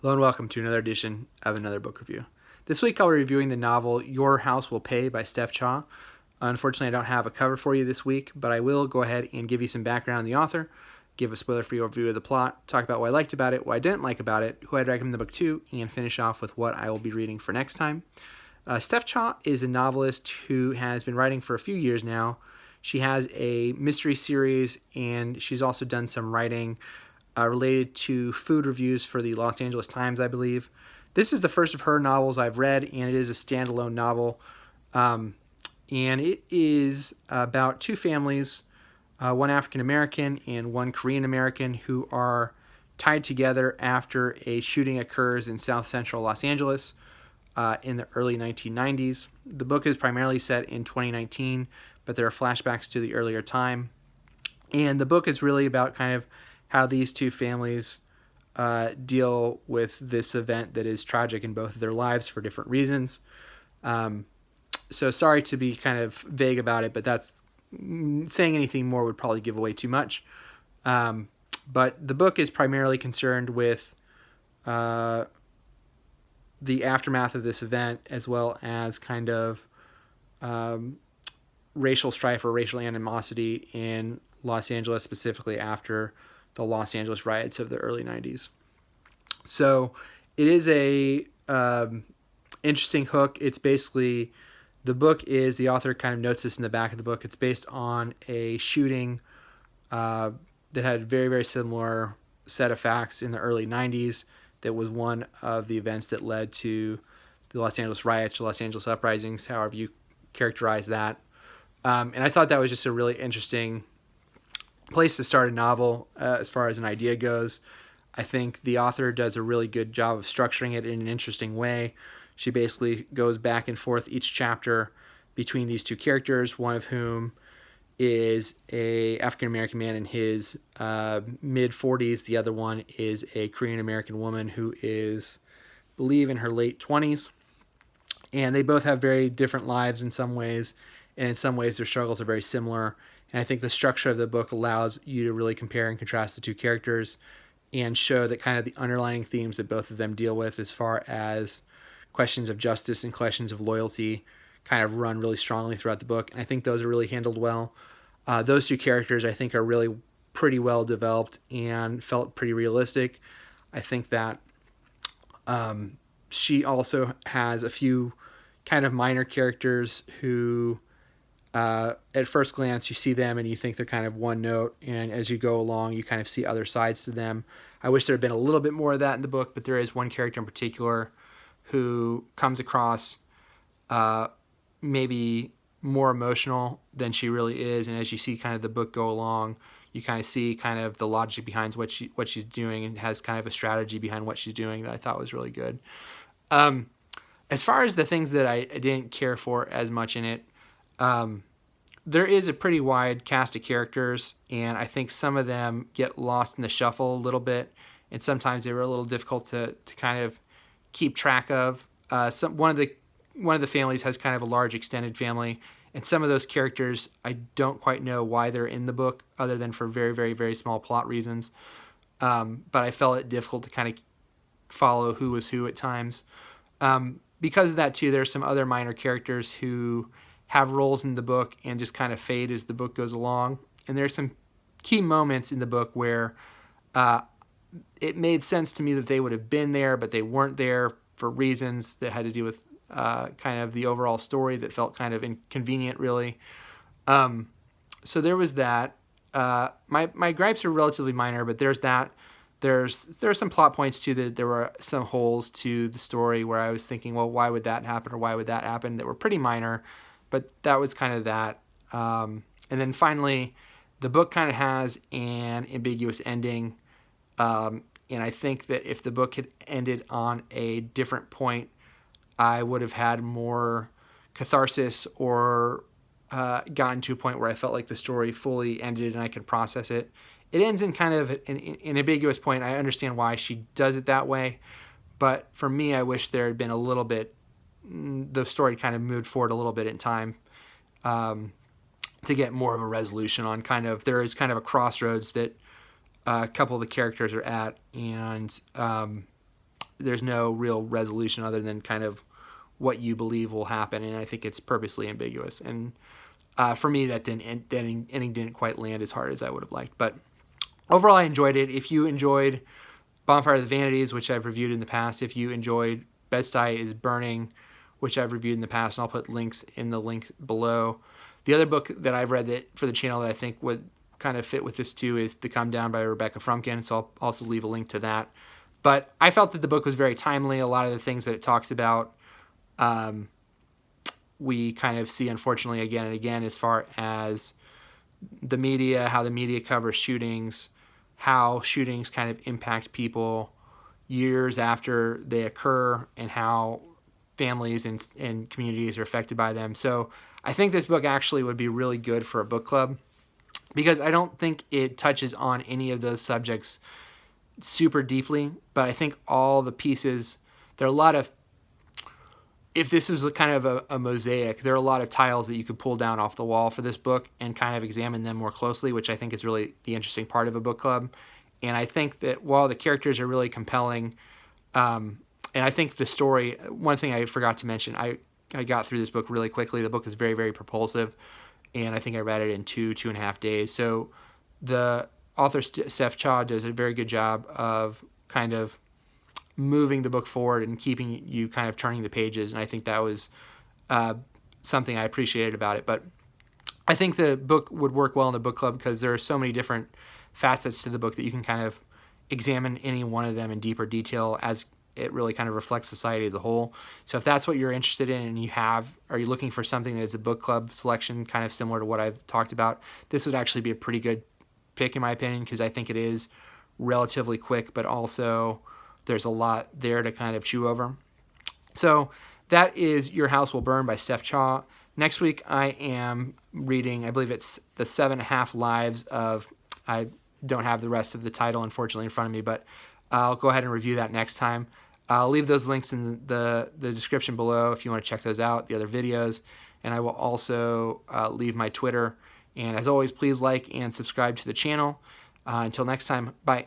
Hello and welcome to another edition of Another Book Review. This week I'll be reviewing the novel Your House Will Pay by Steph Cha. Unfortunately, I don't have a cover for you this week, but I will go ahead and give you some background on the author, give a spoiler-free overview of the plot, talk about what I liked about it, what I didn't like about it, who I'd recommend the book to, and finish off with what I will be reading for next time. Steph Cha is a novelist who has been writing for a few years now. She has a mystery series, and she's also done some writing related to food reviews for the Los Angeles Times, I believe. This is the first of her novels I've read, and it is a standalone novel. And it is about two families, one African American and one Korean American, who are tied together after a shooting occurs in South Central Los Angeles in the early 1990s. The book is primarily set in 2019, but there are flashbacks to the earlier time. And the book is really about kind of how these two families deal with this event that is tragic in both of their lives for different reasons. So sorry to be kind of vague about it, but that's saying anything more would probably give away too much. But the book is primarily concerned with the aftermath of this event, as well as kind of racial strife or racial animosity in Los Angeles, specifically after the Los Angeles riots of the early 90s. So it is a interesting hook. It's basically, the book is, the author kind of notes this in the back of the book, it's based on a shooting that had a very, very similar set of facts in the early 90s that was one of the events that led to the Los Angeles riots or Los Angeles uprisings, however you characterize that. And I thought that was just a really interesting place to start a novel as far as an idea goes. I think the author does a really good job of structuring it in an interesting way. She basically goes back and forth each chapter between these two characters, one of whom is a African American man in his mid 40s. The other one is a Korean American woman who is, I believe, in her late 20s. And they both have very different lives in some ways, and in some ways their struggles are very similar. And I think the structure of the book allows you to really compare and contrast the two characters and show that kind of the underlying themes that both of them deal with as far as questions of justice and questions of loyalty kind of run really strongly throughout the book. And I think those are really handled well. Those two characters, I think, are really pretty well developed and felt pretty realistic. I think that she also has a few kind of minor characters who at first glance you see them and you think they're kind of one note, and as you go along you kind of see other sides to them. I wish there had been a little bit more of that in the book, but there is one character in particular who comes across maybe more emotional than she really is, and as you see kind of the book go along, you kind of see kind of the logic behind what she's doing, and has kind of a strategy behind what she's doing that I thought was really good. As far as the things that I didn't care for as much in it, there is a pretty wide cast of characters, and I think some of them get lost in the shuffle a little bit, and sometimes they were a little difficult to kind of keep track of. One of the families has kind of a large extended family, and some of those characters I don't quite know why they're in the book, other than for very, very, very small plot reasons. But I felt it difficult to kind of follow who was who at times. Because of that too, there's some other minor characters who have roles in the book and just kind of fade as the book goes along. And there's some key moments in the book where it made sense to me that they would have been there, but they weren't there for reasons that had to do with kind of the overall story that felt kind of inconvenient, really. So there was that. My gripes are relatively minor, but there's that. There are some plot points too, that there were some holes to the story where I was thinking, well, why would that happen, or why would that happen, that were pretty minor, but that was kind of that. And then finally, the book kind of has an ambiguous ending, and I think that if the book had ended on a different point, I would have had more catharsis, or gotten to a point where I felt like the story fully ended and I could process it. It ends in kind of an ambiguous point. I understand why she does it that way, but for me, I wish there had been a little bit, the story kind of moved forward a little bit in time, to get more of a resolution on kind of, there is kind of a crossroads that a couple of the characters are at, and there's no real resolution other than kind of what you believe will happen, and I think it's purposely ambiguous. And for me, that ending didn't quite land as hard as I would have liked. But overall, I enjoyed it. If you enjoyed Bonfire of the Vanities, which I've reviewed in the past, if you enjoyed Bed-Stuy is Burning, which I've reviewed in the past, and I'll put links in the link below. The other book that I've read that for the channel that I think would kind of fit with this too is To Come Down by Rebecca Frumkin, so I'll also leave a link to that. But I felt that the book was very timely. A lot of the things that it talks about, we kind of see, unfortunately, again and again, as far as the media, how the media covers shootings, how shootings kind of impact people years after they occur, and how families and communities are affected by them. So I think this book actually would be really good for a book club, because I don't think it touches on any of those subjects super deeply, but I think all the pieces, there are a lot of, if this was kind of a mosaic, there are a lot of tiles that you could pull down off the wall for this book and kind of examine them more closely, which I think is really the interesting part of a book club. And I think that while the characters are really compelling, and I think the story, one thing I forgot to mention, I got through this book really quickly. The book is very, very propulsive, and I think I read it in 2.5 days. So the author, Steph Cha, does a very good job of kind of moving the book forward and keeping you kind of turning the pages, and I think that was something I appreciated about it. But I think the book would work well in a book club because there are so many different facets to the book that you can kind of examine any one of them in deeper detail as it really kind of reflects society as a whole. So if that's what you're interested in, and are you looking for something that is a book club selection kind of similar to what I've talked about, this would actually be a pretty good pick in my opinion, because I think it is relatively quick, but also there's a lot there to kind of chew over. So that is Your House Will Burn by Steph Cha. Next week I am reading, I believe it's The 7.5 Lives of, I don't have the rest of the title unfortunately in front of me, but I'll go ahead and review that next time. I'll leave those links in the description below if you want to check those out, the other videos, and I will also leave my Twitter. And as always, please like and subscribe to the channel. Until next time, bye.